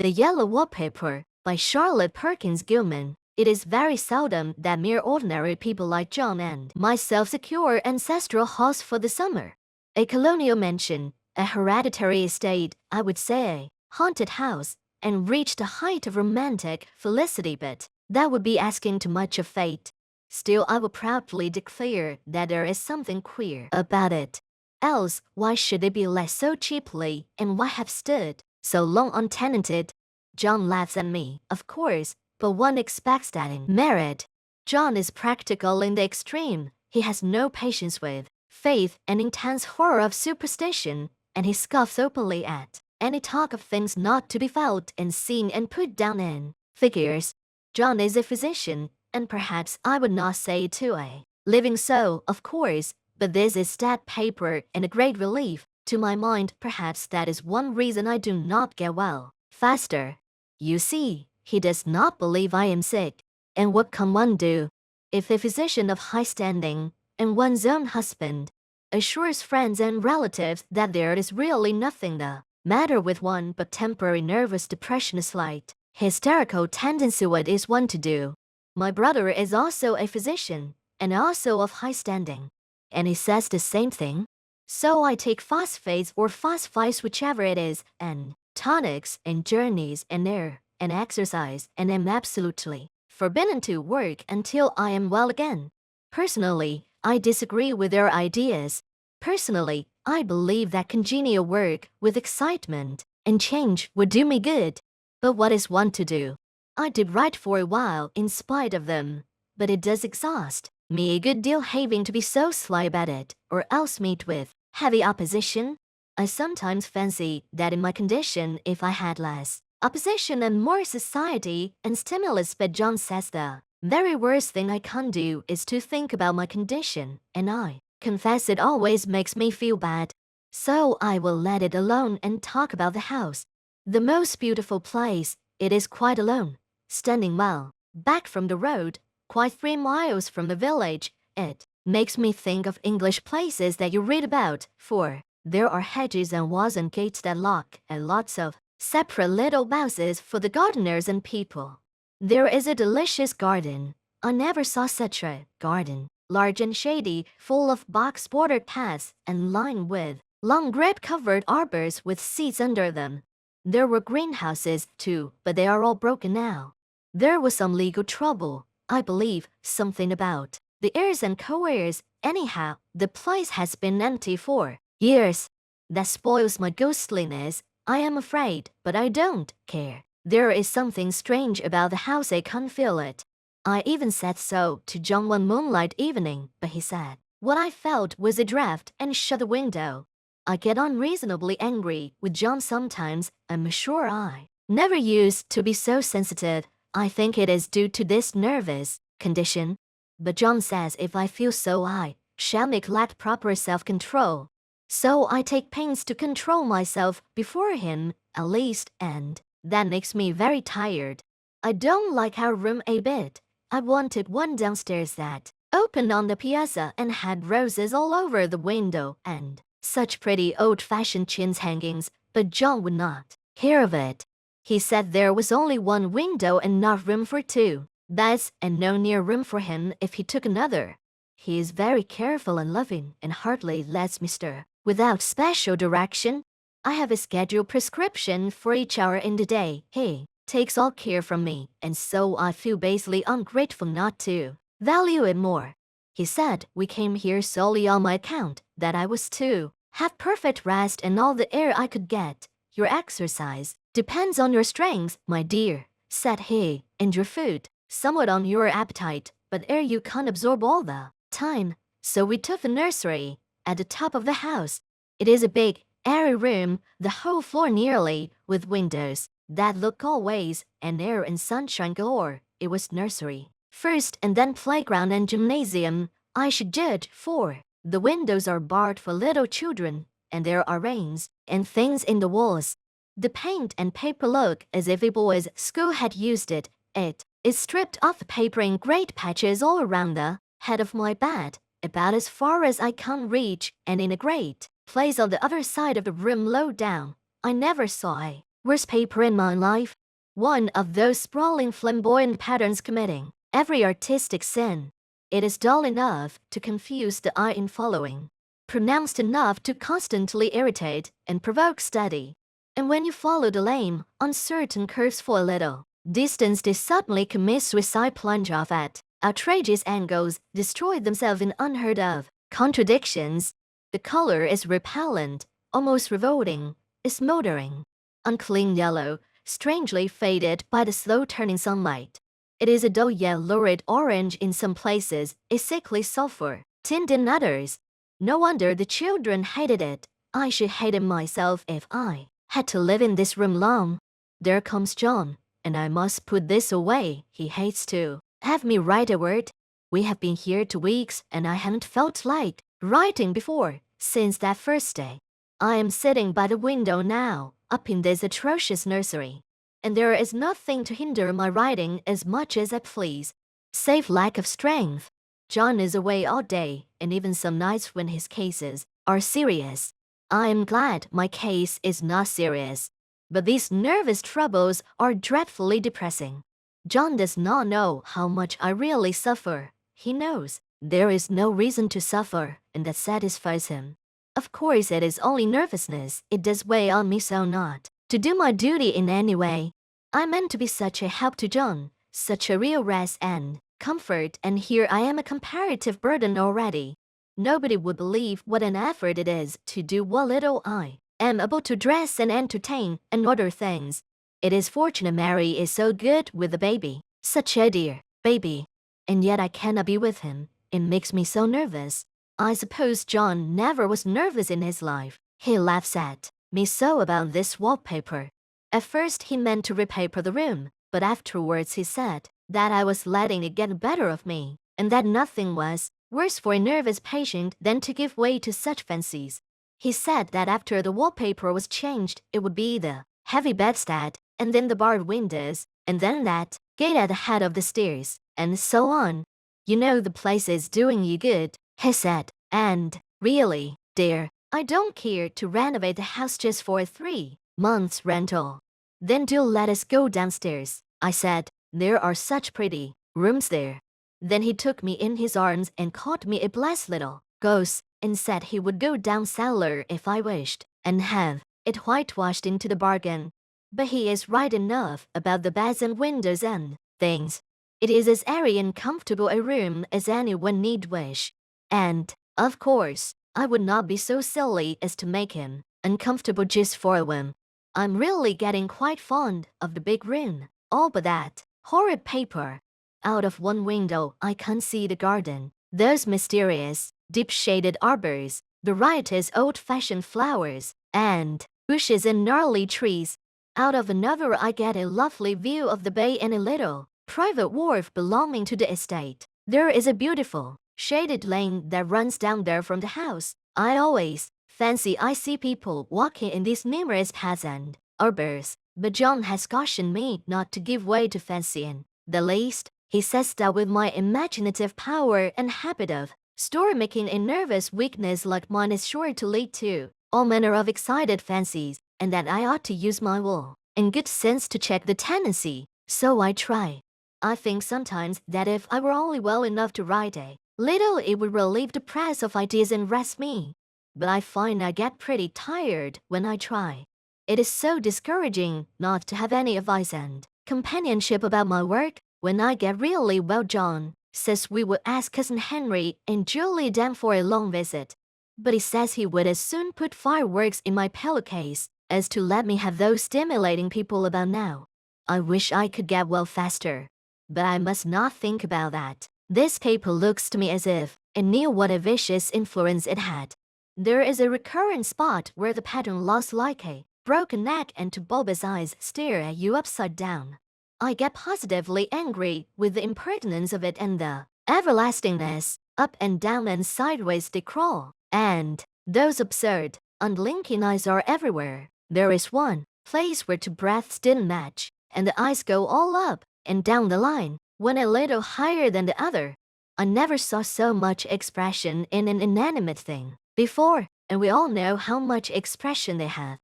The Yellow Wallpaper by Charlotte Perkins Gilman. It is very seldom that mere ordinary people like John and myself secure ancestral halls for the summer. A colonial mansion, a hereditary estate, I would say, haunted house, and reach the height of romantic felicity, but that would be asking too much of fate. Still, I will proudly declare that there is something queer about it. Else, why should it be let so cheaply, and why have stood so long untenanted? John laughs at me, of course, but one expects that in marriage. John is practical in the extreme. He has no patience with faith and intense horror of superstition, and he scoffs openly at any talk of things not to be felt and seen and put down in figures. John is a physician, and perhaps I would not say it to a living soul, of course, but this is stat paper and a great relief to my mind. Perhaps that is one reason I do not get well faster. You see, he does not believe I am sick, and what can one do? If a physician of high standing, and one's own husband, assures friends and relatives that there is really nothing the matter with one but temporary nervous depression, a slight hysterical tendency, what is one to do? My brother is also a physician, and also of high standing, and he says the same thing. So I take phosphates or phosphites, whichever it is, and tonics and journeys and air and exercise, and am absolutely forbidden to work until I am well again. Personally, I disagree with their ideas. Personally, I believe that congenial work with excitement and change would do me good. But what is one to do? I did write for a while in spite of them, but it does exhaust me a good deal having to be so sly about it, or else meet with heavy opposition. I sometimes fancy that in my condition, if I had less opposition and more society and stimulus, but John says the very worst thing I can do is to think about my condition, and I confess it always makes me feel bad. So I will let it alone and talk about the house. The most beautiful place. It is quite alone, standing well back from the road, quite 3 miles from the village. It makes me think of English places that you read about, for there are hedges and walls and gates that lock, and lots of separate little houses for the gardeners and people. There is a delicious garden. I never saw such a garden, large and shady, full of box-bordered paths, and lined with long grape-covered arbors with seats under them. There were greenhouses, too, but they are all broken now. There was some legal trouble, I believe, something about the heirs and co-heirs. Anyhow, the place has been empty for years. That spoils my ghostliness, I am afraid, but I don't care. There is something strange about the house, I can't feel it. I even said so to John one moonlight evening, but he said what I felt was a draft and shut the window. I get unreasonably angry with John sometimes. I'm sure I never used to be so sensitive. I think it is due to this nervous condition. But John says if I feel so, I shall neglect proper self-control. So I take pains to control myself before him, at least, and that makes me very tired. I don't like our room a bit. I wanted one downstairs that opened on the piazza and had roses all over the window and such pretty old-fashioned chintz hangings, but John would not hear of it. He said there was only one window and not room for 2 beds, and no near room for him if he took another. He is very careful and loving, and hardly lets me stir without special direction. I have a scheduled prescription for each hour in the day. He takes all care from me, and so I feel basely ungrateful not to value it more. He said we came here solely on my account, that I was to have perfect rest and all the air I could get. Your exercise depends on your strength, my dear, said he, and your food somewhat on your appetite, but air you can't absorb all the time. So we took the nursery at the top of the house. It is a big, airy room, the whole floor nearly, with windows that look all ways, and air and sunshine galore. It was nursery first, and then playground and gymnasium, I should judge, for the windows are barred for little children, and there are reins and things in the walls. The paint and paper look as if a boys' school had used it. It is stripped off the paper in great patches all around the head of my bed, about as far as I can reach, and in a great place on the other side of the room low down. I never saw a Worst paper in my life. One of those sprawling flamboyant patterns committing every artistic sin. It is dull enough to confuse the eye in following, pronounced enough to constantly irritate and provoke study. And when you follow the lame, uncertain curves for a little distance, they suddenly commit suicide, plunge off at outrageous angles, destroy themselves in unheard of contradictions. The color is repellent, almost revolting, smoldering, unclean yellow, strangely faded by the slow-turning sunlight. It is a dull yet lurid orange in some places, a sickly sulfur tint in others. No wonder the children hated it. I should hate it myself if I had to live in this room long. There comes John, and I must put this away. He hates to have me write a word. We have been here 2 weeks, and I haven't felt like writing before since that first day. I am sitting by the window now, up in this atrocious nursery, and there is nothing to hinder my writing as much as I please, save lack of strength. John is away all day, and even some nights when his cases are serious. I am glad my case is not serious, but these nervous troubles are dreadfully depressing. John does not know how much I really suffer. He knows there is no reason to suffer, and that satisfies him. Of course, it is only nervousness. It does weigh on me so not to do my duty in any way. I meant to be such a help to John, such a real rest and comfort, and here I am a comparative burden already. Nobody would believe what an effort it is to do what little I am able to dress and entertain and other things. It is fortunate Mary is so good with the baby, such a dear baby, and yet I cannot be with him. It makes me so nervous. I suppose John never was nervous in his life. He laughs at me so about this wallpaper. At first he meant to repaper the room, but afterwards he said that I was letting it get better of me, and that nothing was worse for a nervous patient than to give way to such fancies. He said that after the wallpaper was changed, it would be the heavy bedstead, and then the barred windows, and then that gate at the head of the stairs, and so on. You know the place is doing you good, he said, and really, dear, I don't care to renovate the house just for a 3 months rental. Then do let us go downstairs, I said. There are such pretty rooms there. Then he took me in his arms and called me a blessed little goose, and said he would go down cellar if I wished, and have it whitewashed into the bargain. But he is right enough about the beds and windows and things. It is as airy and comfortable a room as anyone need wish. And, of course, I would not be so silly as to make him uncomfortable just for a whim. I'm really getting quite fond of the big room, all but that horrid paper. Out of one window I can see the garden, those mysterious, deep-shaded arbors, the riotous old-fashioned flowers, and bushes and gnarly trees. Out of another I get a lovely view of the bay and a little private wharf belonging to the estate. There is a beautiful, shaded lane that runs down there from the house. I always fancy I see people walking in these numerous paths and arbors, but John has cautioned me not to give way to fancy in the least. He says that with my imaginative power and habit of story-making, a nervous weakness like mine is sure to lead to all manner of excited fancies, and that I ought to use my will and good sense to check the tendency. So I try. I think sometimes that if I were only well enough to write a little, it would relieve the press of ideas and rest me. But I find I get pretty tired when I try. It is so discouraging not to have any advice and companionship about my work. When I get really well, John says we would ask Cousin Henry and Julie down for a long visit. But he says he would as soon put fireworks in my pillowcase as to let me have those stimulating people about now. I wish I could get well faster, but I must not think about that. This paper looks to me as if it knew what a vicious influence it had. There is a recurrent spot where the pattern looks like a broken neck, and two bulbous eyes stare at you upside down. I get positively angry with the impertinence of it and the everlastingness. Up and down and sideways they crawl, and those absurd, unblinking eyes are everywhere. There is one place where two breaths didn't match, and the eyes go all up and down the line, one a little higher than the other. I never saw so much expression in an inanimate thing before, and we all know how much expression they have.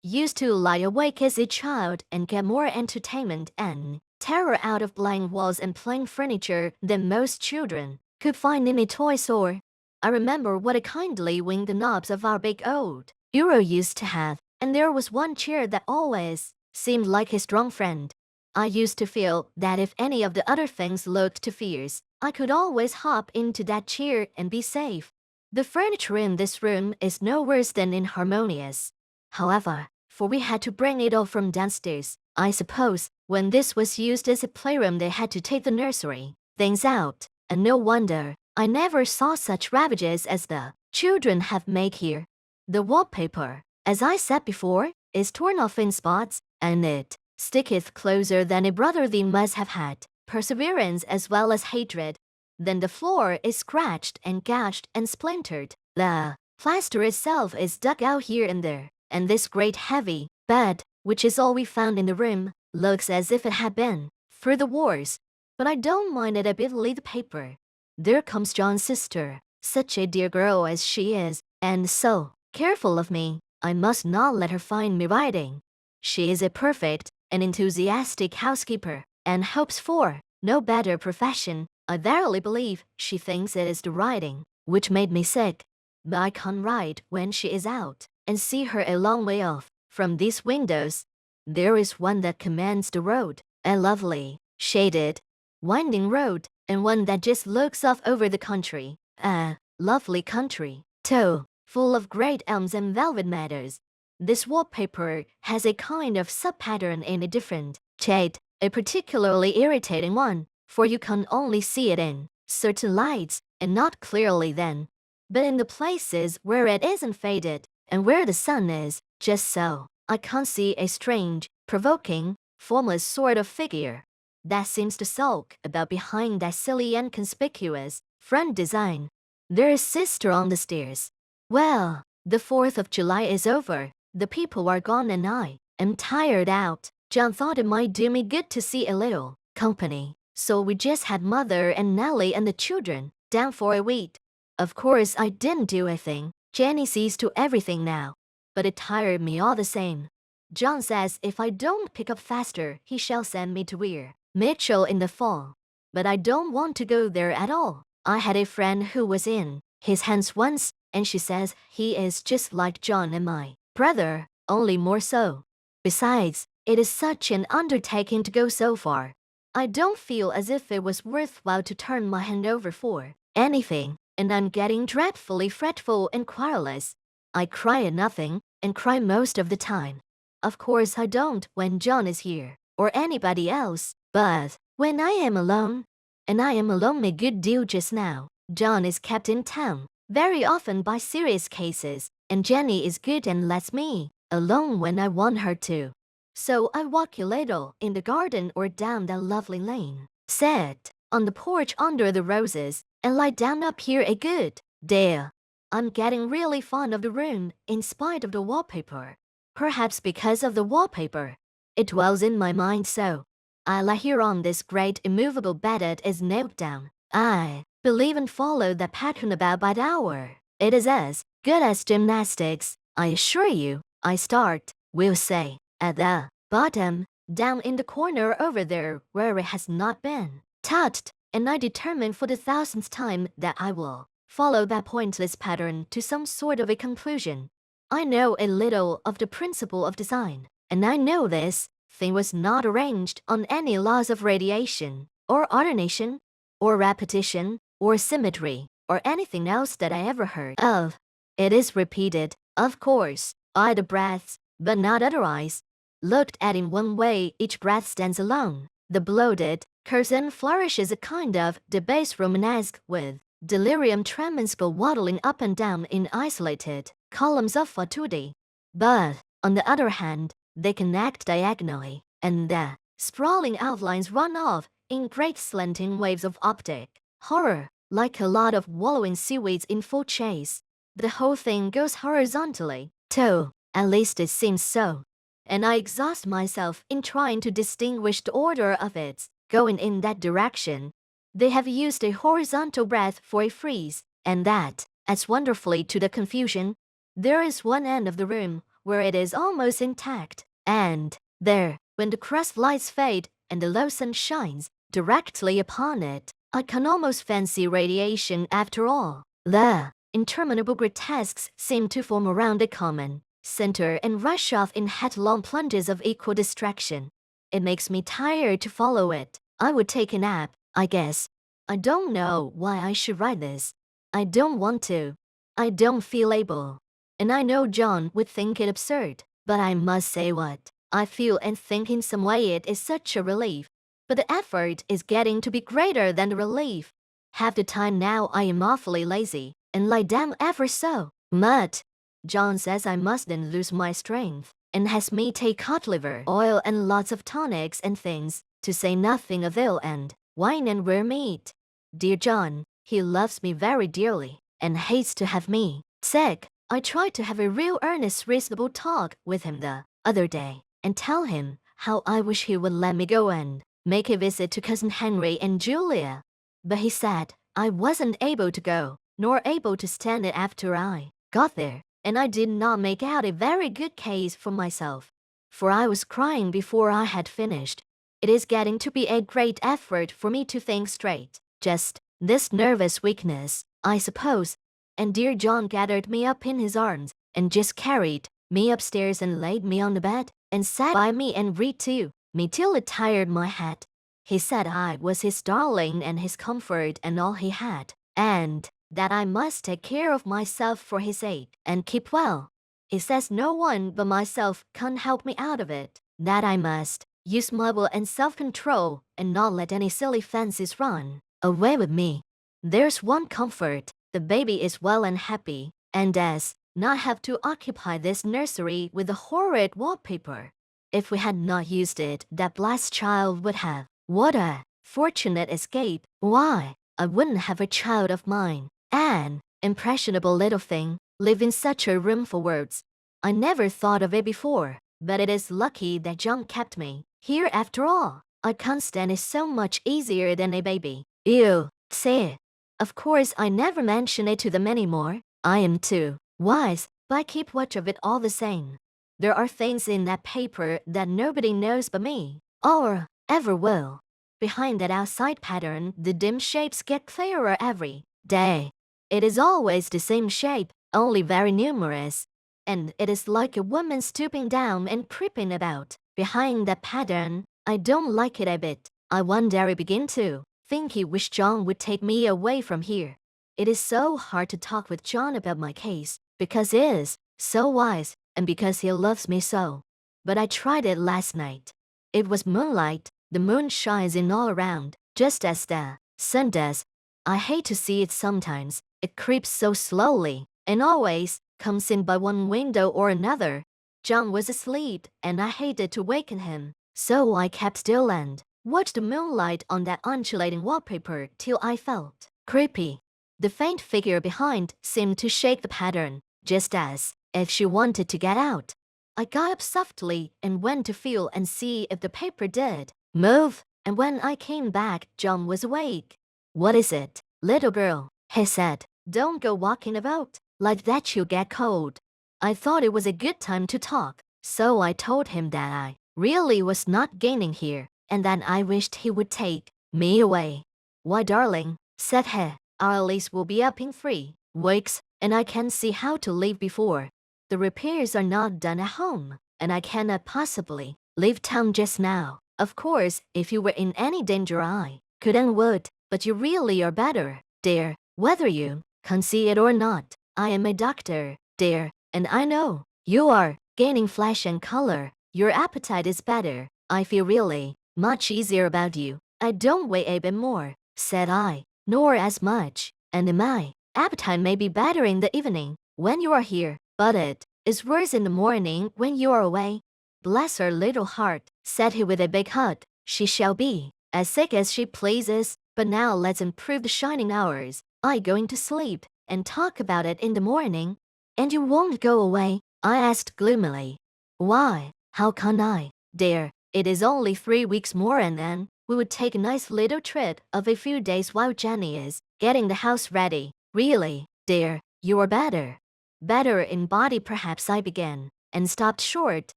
Used to lie awake as a child and get more entertainment and terror out of blank walls and plain furniture than most children could find in a toy store. I remember what a kindly wing the knobs of our big old bureau used to have, and there was one chair that always seemed like a strong friend. I used to feel that if any of the other things looked too fierce, I could always hop into that chair and be safe. The furniture in this room is no worse than inharmonious. However, for we had to bring it all from downstairs, I suppose. When this was used as a playroom, they had to take the nursery things out, and no wonder I never saw such ravages as the children have made here. The wallpaper, as I said before, is torn off in spots, and it sticketh closer than a brother thee must have had, perseverance as well as hatred. Then the floor is scratched and gashed and splintered. The plaster itself is dug out here and there, and this great heavy bed, which is all we found in the room, looks as if it had been through the wars. But I don't mind it a bit. The paper. There comes John's sister, such a dear girl as she is, and so careful of me. I must not let her find me writing. She is a perfect and enthusiastic housekeeper, and hopes for no better profession. I verily believe she thinks it is the writing which made me sick. But I can't write when she is out, and see her a long way off from these windows. There is one that commands the road, a lovely, shaded, winding road, and one that just looks off over the country, a lovely country, too, full of great elms and velvet meadows. This wallpaper has a kind of sub-pattern in a different shade, a particularly irritating one, for you can only see it in certain lights, and not clearly then. But in the places where it isn't faded, and where the sun is just so, I can't see a strange, provoking, formless sort of figure that seems to sulk about behind that silly and conspicuous front design. There is sister on the stairs. Well, the 4th of July is over, the people are gone, and I am tired out. John thought it might do me good to see a little company, so we just had Mother and Nellie and the children down for a week. Of course I didn't do a thing. Jenny sees to everything now, but it tired me all the same. John says if I don't pick up faster, he shall send me to Weir Mitchell in the fall. But I don't want to go there at all. I had a friend who was in his hands once, and she says he is just like John and my brother, only more so. Besides, it is such an undertaking to go so far. I don't feel as if it was worthwhile to turn my hand over for anything, and I'm getting dreadfully fretful and querulous. I cry at nothing, and cry most of the time. Of course I don't when John is here, or anybody else, but when I am alone, and I am alone a good deal just now. John is kept in town very often by serious cases, and Jenny is good and lets me alone when I want her to. So I walk a little in the garden or down that lovely lane, sit on the porch under the roses, and lie down up here a good deal. I'm getting really fond of the room in spite of the wallpaper. Perhaps because of the wallpaper, it dwells in my mind so. I lie here on this great immovable bed that is nailed down. I believe and follow that pattern about by the hour. It is as good as gymnastics, I assure you. I start, we'll say, at the bottom, down in the corner over there where it has not been touched, and I determine for the 1000th time that I will follow that pointless pattern to some sort of a conclusion. I know a little of the principle of design, and I know this thing was not arranged on any laws of radiation, or alternation, or repetition, or symmetry, or anything else that I ever heard of. It is repeated, of course, by the breaths, but not otherwise. Looked at in one way, each breath stands alone. The bloated curtain flourishes a kind of debased Romanesque with delirium tremens go waddling up and down in isolated columns of fatuity. But, on the other hand, they connect diagonally, and the sprawling outlines run off in great slanting waves of optic horror, like a lot of wallowing seaweeds in full chase. The whole thing goes horizontally, too, at least it seems so, and I exhaust myself in trying to distinguish the order of its going in that direction. They have used a horizontal breath for a frieze, and that adds wonderfully to the confusion. There is one end of the room where it is almost intact. And there, when the crust lights fade and the low sun shines directly upon it, I can almost fancy radiation after all. The interminable grotesques seem to form around a common center and rush off in headlong plunges of equal distraction. It makes me tired to follow it. I would take a nap, I guess. I don't know why I should write this. I don't want to. I don't feel able. And I know John would think it absurd, but I must say what I feel and think in some way it is such a relief. But the effort is getting to be greater than the relief. Half the time now I am awfully lazy and lie down ever so much. John says I mustn't lose my strength and has me take cod liver oil and lots of tonics and things, to say nothing of ale and wine and rare meat. Dear John, he loves me very dearly and hates to have me sick. I tried to have a real earnest reasonable talk with him the other day and tell him how I wish he would let me go and make a visit to Cousin Henry and Julia. But he said I wasn't able to go, nor able to stand it after I got there, and I did not make out a very good case for myself, for I was crying before I had finished. It is getting to be a great effort for me to think straight, just this nervous weakness, I suppose. And dear John gathered me up in his arms and just carried me upstairs and laid me on the bed and sat by me and read to me till it tired my head. He said I was his darling and his comfort and all he had, and that I must take care of myself for his sake and keep well. He says no one but myself can help me out of it, that I must use my will and self-control and not let any silly fancies run away with me. There's one comfort, the baby is well and happy, and does not have to occupy this nursery with the horrid wallpaper. If we had not used it, that blessed child would have. What a fortunate escape! Why, I wouldn't have a child of mine, an impressionable little thing, live in such a room for words. I never thought of it before, but it is lucky that John kept me here after all. I can't stand it so much easier than a baby. Ew, say it. Of course I never mention it to them anymore. I am too wise, but I keep watch of it all the same. There are things in that paper that nobody knows but me, or ever will. Behind that outside pattern, the dim shapes get clearer every day. It is always the same shape, only very numerous. And it is like a woman stooping down and creeping about behind that pattern. I don't like it a bit. I one day begin to think he wished John would take me away from here. It is so hard to talk with John about my case, because he is so wise, and because he loves me so. But I tried it last night. It was moonlight, the moon shines in all around, just as the sun does. I hate to see it sometimes, it creeps so slowly, and always comes in by one window or another. John was asleep, and I hated to waken him, so I kept still and watched the moonlight on that undulating wallpaper till I felt creepy. The faint figure behind seemed to shake the pattern, just as if she wanted to get out. I got up softly and went to feel and see if the paper did move, and when I came back, John was awake. What is it, little girl? He said. Don't go walking about like that, you'll get cold. I thought it was a good time to talk, so I told him that I really was not gaining here, and that I wished he would take me away. Why, darling, said he, our lease will be up in 3 weeks, and I can't see how to leave before the repairs are not done at home, and I cannot possibly leave town just now. Of course, if you were in any danger I could and would, but you really are better, dear, whether you can see it or not. I am a doctor, dear, and I know you are gaining flesh and color. Your appetite is better. I feel really much easier about you. I don't weigh a bit more, said I, nor as much, and my appetite may be better in the evening when you are here, but it is worse in the morning when you are away. Bless her little heart, said he with a big hug. She shall be as sick as she pleases, but now let's improve the shining hours. I going to sleep and talk about it in the morning. And you won't go away? I asked gloomily. Why, how can I, dear? It is only 3 weeks more, and then we would take a nice little trip of a few days while Jenny is getting the house ready. Really, dear, you are better. Better in body perhaps, I began, and stopped short.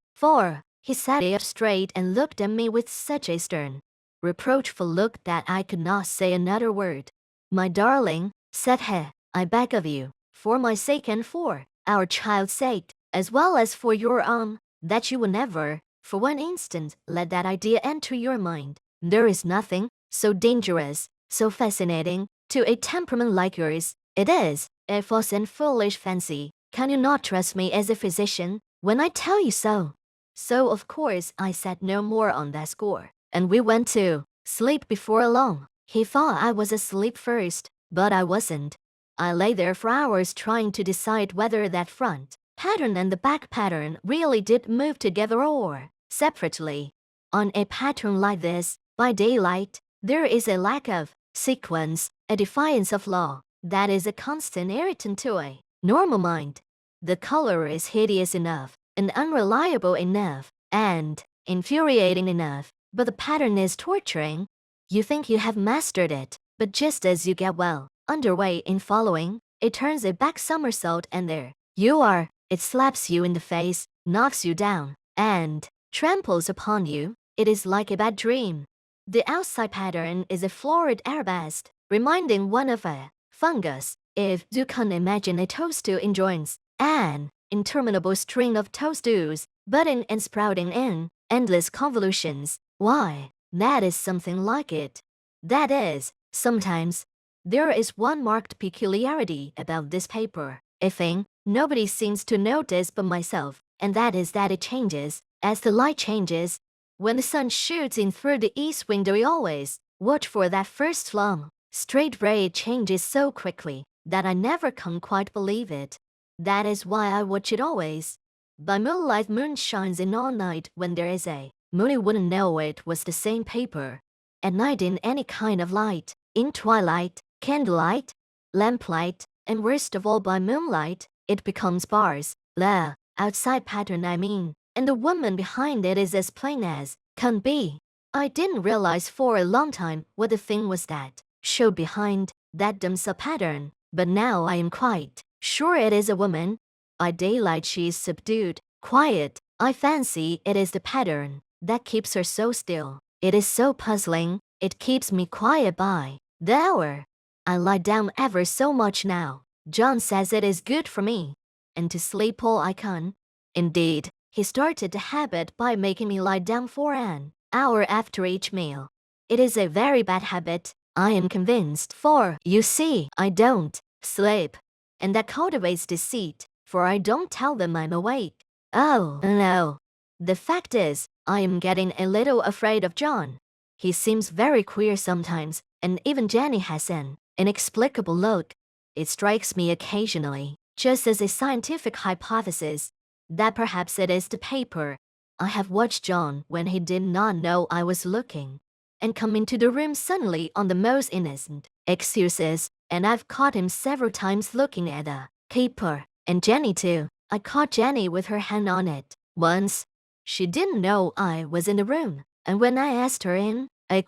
For he sat up straight and looked at me with such a stern, reproachful look that I could not say another word. "My darling," said he, "I beg of you, for my sake and for our child's sake, as well as for your own, that you will never, for one instant, let that idea enter your mind. There is nothing so dangerous, so fascinating, to a temperament like yours. It is a false and foolish fancy. Can you not trust me as a physician when I tell you so?" So of course I said no more on that score, and we went to sleep before long. He thought I was asleep first, but I wasn't. I lay there for hours trying to decide whether that front pattern and the back pattern really did move together or separately. On a pattern like this, by daylight, there is a lack of sequence, a defiance of law, that is a constant irritant to a normal mind. The color is hideous enough, and unreliable enough, and infuriating enough, but the pattern is torturing. You think you have mastered it, but just as you get well underway in following, it turns a back somersault and there you are. It slaps you in the face, knocks you down, and tramples upon you. It is like a bad dream. The outside pattern is a florid arabesque, reminding one of a fungus. If you can imagine a toadstool in joints, an interminable string of toadstools, budding and sprouting in endless convolutions, why, that is something like it. That is, sometimes. There is one marked peculiarity about this paper, a thing nobody seems to notice but myself, and that is that it changes as the light changes. When the sun shoots in through the east window, we always watch for that first long, straight ray. It changes so quickly that I never can quite believe it. That is why I watch it always. By moonlight, moon shines in all night. When there is a moon, you wouldn't know it was the same paper. At night, in any kind of light, in twilight, candlelight, lamplight, and worst of all by moonlight, it becomes bars, the outside pattern I mean, and the woman behind it is as plain as can be. I didn't realize for a long time what the thing was that showed behind that dumb pattern, but now I am quite sure it is a woman. By daylight she is subdued, quiet. I fancy it is the pattern that keeps her so still. It is so puzzling, it keeps me quiet by the hour. I lie down ever so much now. John says it is good for me, and to sleep all I can. Indeed, he started the habit by making me lie down for an hour after each meal. It is a very bad habit, I am convinced, for, you see, I don't sleep, and that cultivates deceit, for I don't tell them I'm awake. Oh, no. The fact is, I am getting a little afraid of John. He seems very queer sometimes, and even Jenny has an inexplicable look. It strikes me occasionally, just as a scientific hypothesis, that perhaps it is the paper. I have watched John when he did not know I was looking, and come into the room suddenly on the most innocent excuses, and I've caught him several times looking at the paper, and Jenny too. I caught Jenny with her hand on it once. She didn't know I was in the room, and when I asked her in a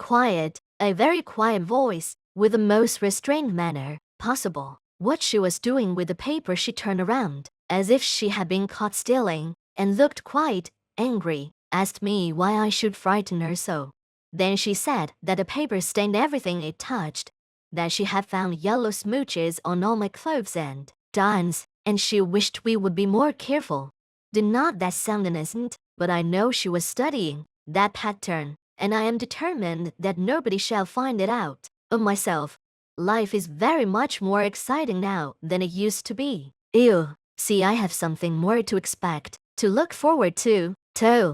very quiet voice, with the most restrained manner possible, what she was doing with the paper, she turned around, as if she had been caught stealing, and looked quite angry, asked me why I should frighten her so. Then she said that the paper stained everything it touched, that she had found yellow smooches on all my clothes and dimes, and she wished we would be more careful. Did not that sound innocent? But I know she was studying that pattern, and I am determined that nobody shall find it out of myself. Life is very much more exciting now than it used to be. Ew, see, I have something more to expect, to look forward to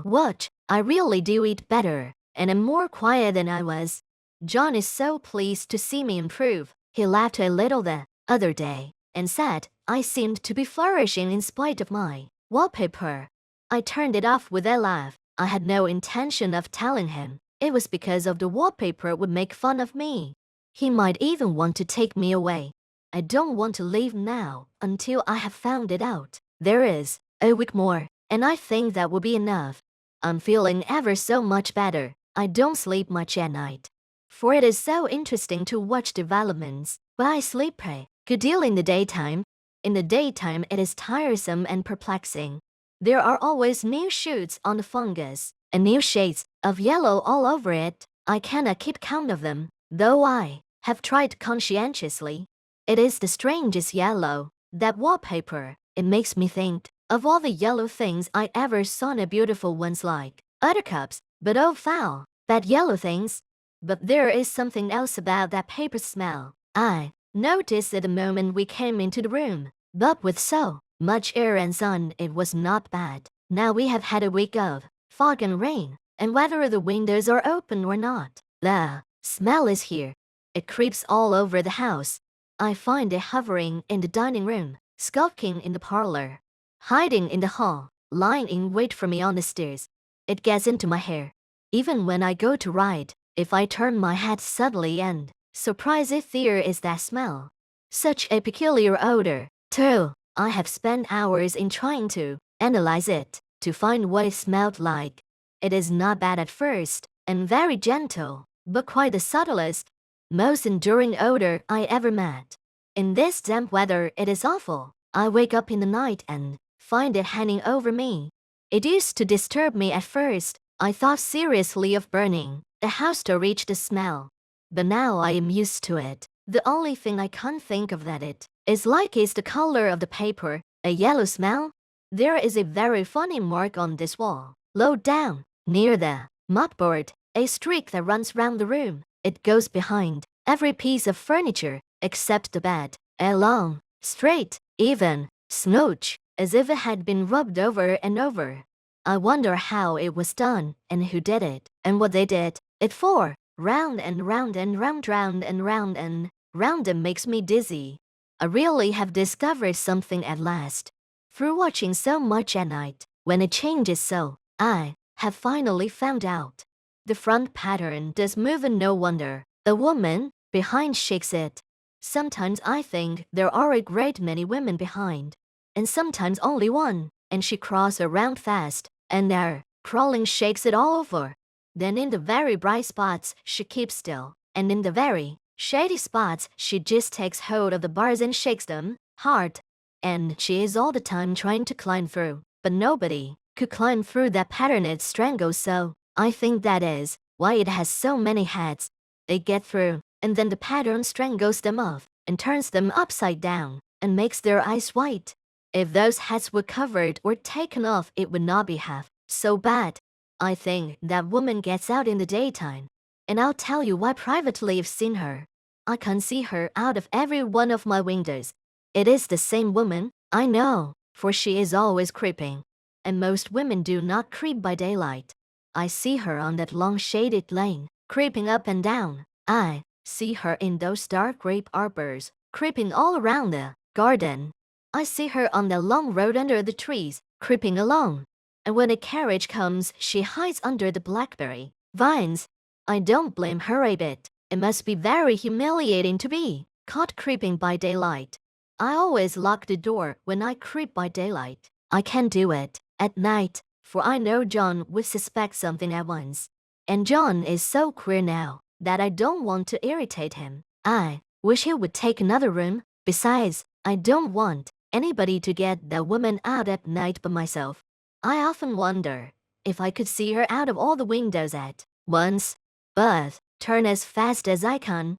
watch. I really do eat better, and am more quiet than I was. John is so pleased to see me improve. He laughed a little the other day, and said I seemed to be flourishing in spite of my wallpaper. I turned it off with a laugh. I had no intention of telling him it was because of the wallpaper would make fun of me. He might even want to take me away. I don't want to leave now until I have found it out. There is a week more, and I think that will be enough. I'm feeling ever so much better. I don't sleep much at night, for it is so interesting to watch developments, but I sleep a good deal in the daytime. In the daytime it is tiresome and perplexing. There are always new shoots on the fungus, and new shades of yellow all over it. I cannot keep count of them, though I have tried conscientiously. It is the strangest yellow, that wallpaper. It makes me think of all the yellow things I ever saw in a beautiful ones like buttercups, but oh foul, bad yellow things. But there is something else about that paper smell. I noticed it the moment we came into the room, but with so much air and sun it was not bad. Now we have had a week of fog and rain, and whether the windows are open or not, the smell is here. It creeps all over the house. I find it hovering in the dining room, skulking in the parlor, hiding in the hall, lying in wait for me on the stairs. It gets into my hair. Even when I go to ride, if I turn my head suddenly and surprise it, there is that smell. Such a peculiar odor, too. I have spent hours in trying to analyze it, to find what it smelled like. It is not bad at first, and very gentle, but quite the subtlest, most enduring odor I ever met. In this damp weather it is awful. I wake up in the night and find it hanging over me. It used to disturb me at first. I thought seriously of burning the house to reach the smell. But now I am used to it. The only thing I can't think of that it is like is the color of the paper, a yellow smell. There is a very funny mark on this wall, low down, near the mopboard, a streak that runs round the room. It goes behind every piece of furniture, except the bed, a long, straight, even smooch, as if it had been rubbed over and over. I wonder how it was done, and who did it, and what they did it for. Round and round and round, round and round and round. It makes me dizzy. I really have discovered something at last. Through watching so much at night, when it changes so, I have finally found out. The front pattern does move, and no wonder. A woman behind shakes it. Sometimes I think there are a great many women behind, and sometimes only one, and she crawls around fast, and there, crawling shakes it all over. Then in the very bright spots she keeps still, and in the very shady spots she just takes hold of the bars and shakes them hard. And she is all the time trying to climb through, but nobody could climb through that pattern it strangles so. I think that is why it has so many heads. They get through, and then the pattern strangles them off, and turns them upside down, and makes their eyes white. If those heads were covered or taken off, it would not be half so bad. I think that woman gets out in the daytime, and I'll tell you why privately I've seen her. I can see her out of every one of my windows. It is the same woman, I know, for she is always creeping, and most women do not creep by daylight. I see her on that long shaded lane, creeping up and down. I see her in those dark grape arbors, creeping all around the garden. I see her on the long road under the trees, creeping along. And when a carriage comes, she hides under the blackberry vines. I don't blame her a bit. It must be very humiliating to be caught creeping by daylight. I always lock the door when I creep by daylight. I can't do it at night, for I know John would suspect something at once. And John is so queer now that I don't want to irritate him. I wish he would take another room. Besides, I don't want anybody to get that woman out at night but myself. I often wonder if I could see her out of all the windows at once, but turn as fast as I can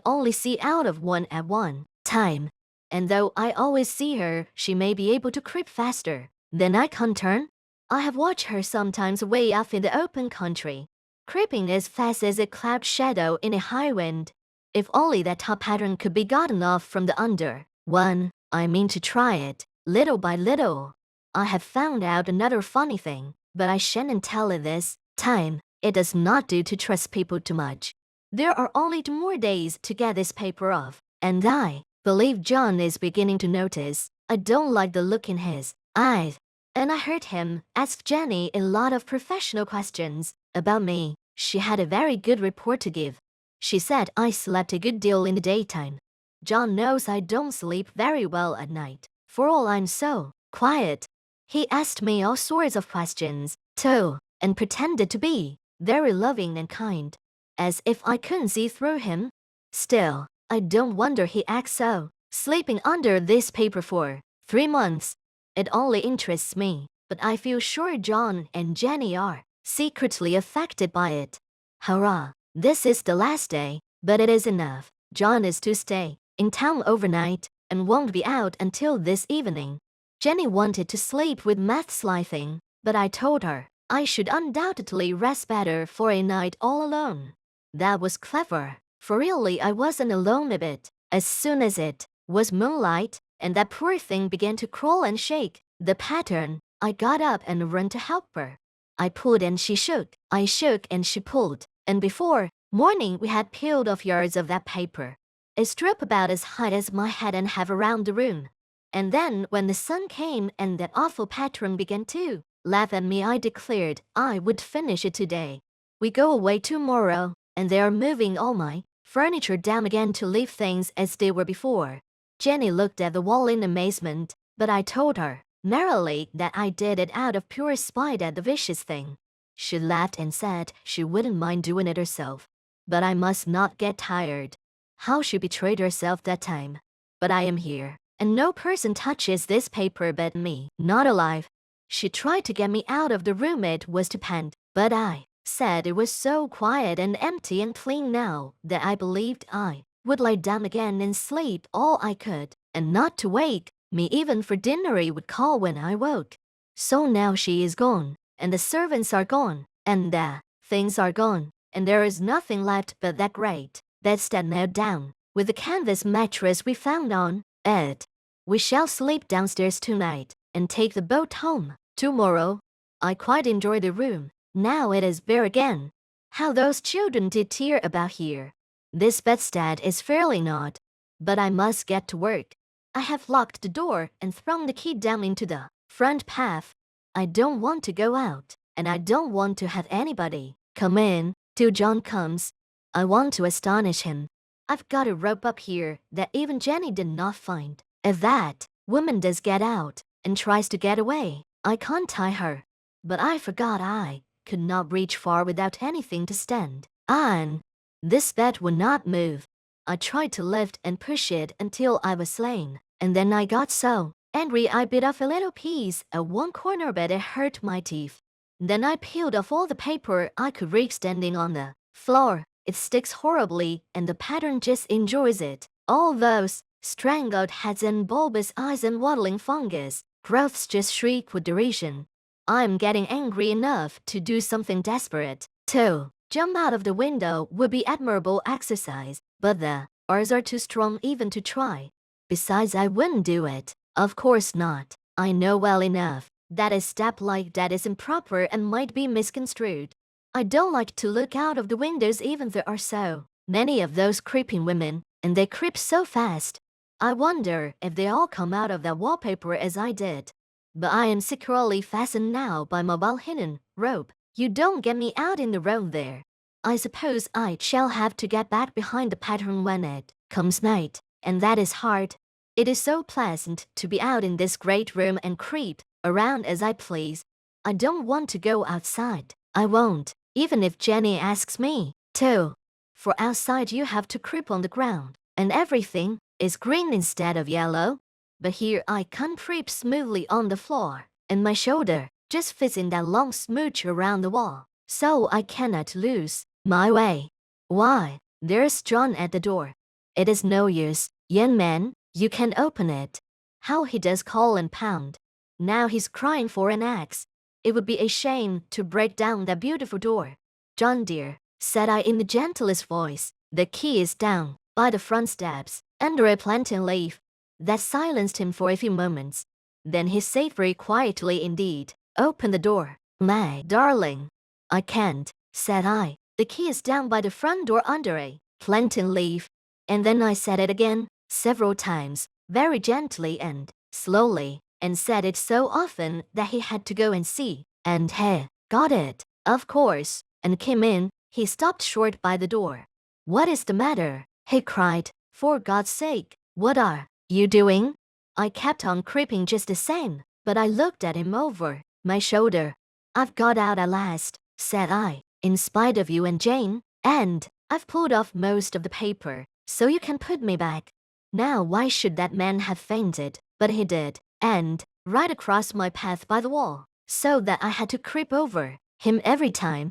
only see out of one at one time. And though I always see her, she may be able to creep faster than I can turn. I have watched her sometimes way off in the open country, creeping as fast as a cloud shadow in a high wind. If only that top pattern could be gotten off from the under one. I mean to try it, little by little. I have found out another funny thing, but I shan't tell it this time. It does not do to trust people too much. There are only 2 more days to get this paper off, and I believe John is beginning to notice. I don't like the look in his eyes, and I heard him ask Jenny a lot of professional questions about me. She had a very good report to give. She said I slept a good deal in the daytime. John knows I don't sleep very well at night, for all I'm so quiet. He asked me all sorts of questions, too, and pretended to be very loving and kind, as if I couldn't see through him. Still, I don't wonder he acts so, sleeping under this paper for 3 months. It only interests me. but I feel sure John and Jenny are secretly affected by it. Hurrah! This is the last day, but it is enough. John is to stay in town overnight and won't be out until this evening. Jenny wanted to sleep with Matt Slithing, but I told her I should undoubtedly rest better for a night all alone. That was clever, for really I wasn't alone a bit. As soon as it was moonlight and that poor thing began to crawl and shake the pattern, I got up and ran to help her. I pulled and she shook, I shook and she pulled, and before morning we had peeled off yards of that paper, a strip about as high as my head and half around the room. And then when the sun came and that awful pattern began to laugh at me, I declared I would finish it today. We go away tomorrow, and they are moving all my furniture down again to leave things as they were before. Jenny looked at the wall in amazement, but I told her merrily that I did it out of pure spite at the vicious thing. She laughed and said she wouldn't mind doing it herself, but I must not get tired. How she betrayed herself that time. But I am here, and no person touches this paper but me, not alive. She tried to get me out of the room it was to pant, but I said it was so quiet and empty and clean now that I believed I would lie down again and sleep all I could, and not to wake me even for dinner he would call when I woke. So now she is gone, and the servants are gone, and the things are gone, and there is nothing left but that great bedstead nailed down, with the canvas mattress we found on it. We shall sleep downstairs tonight, and take the boat home tomorrow. I quite enjoy the room. Now it is bare again. How those children did tear about here. This bedstead is fairly not. But I must get to work. I have locked the door and thrown the key down into the front path. I don't want to go out, and I don't want to have anybody come in till John comes. I want to astonish him. I've got a rope up here that even Jenny did not find. If that woman does get out and tries to get away, I can't tie her. But I forgot I could not reach far without anything to stand on. This bed would not move. I tried to lift and push it until I was slain, and then I got so angry I bit off a little piece at one corner but it hurt my teeth. Then I peeled off all the paper I could reach standing on the floor. It sticks horribly and the pattern just enjoys it. All those strangled heads and bulbous eyes and waddling fungus growths just shriek with derision. I'm getting angry enough to do something desperate. To jump out of the window would be admirable exercise, but the bars are too strong even to try. Besides, I wouldn't do it. Of course not. I know well enough that a step like that is improper and might be misconstrued. I don't like to look out of the windows even there are so many of those creeping women, and they creep so fast. I wonder if they all come out of that wallpaper as I did. But I am securely fastened now by my well-hidden rope. You don't get me out in the road there. I suppose I shall have to get back behind the pattern when it comes night, and that is hard. It is so pleasant to be out in this great room and creep around as I please. I don't want to go outside. I won't, even if Jenny asks me to. For outside you have to creep on the ground, and everything is green instead of yellow. But here I can creep smoothly on the floor, and my shoulder just fits in that long smooch around the wall, so I cannot lose my way. Why, there's John at the door. It is no use, young man, you can open it. How he does call and pound. Now he's crying for an axe. It would be a shame to break down that beautiful door. John dear, said I in the gentlest voice, the key is down by the front steps, under a plantain leaf. That silenced him for a few moments. Then he said very quietly indeed, open the door, my darling. I can't, said I. The key is down by the front door under a plantain leaf. And then I said it again, several times, very gently and slowly, and said it so often that he had to go and see, and he got it, of course, and came in. He stopped short by the door. What is the matter? He cried. For God's sake, what are you doing? I kept on creeping just the same, but I looked at him over my shoulder. I've got out at last, said I, in spite of you and Jane, and I've pulled off most of the paper, so you can put me back. Now why should that man have fainted? But he did, and right across my path by the wall so that I had to creep over him every time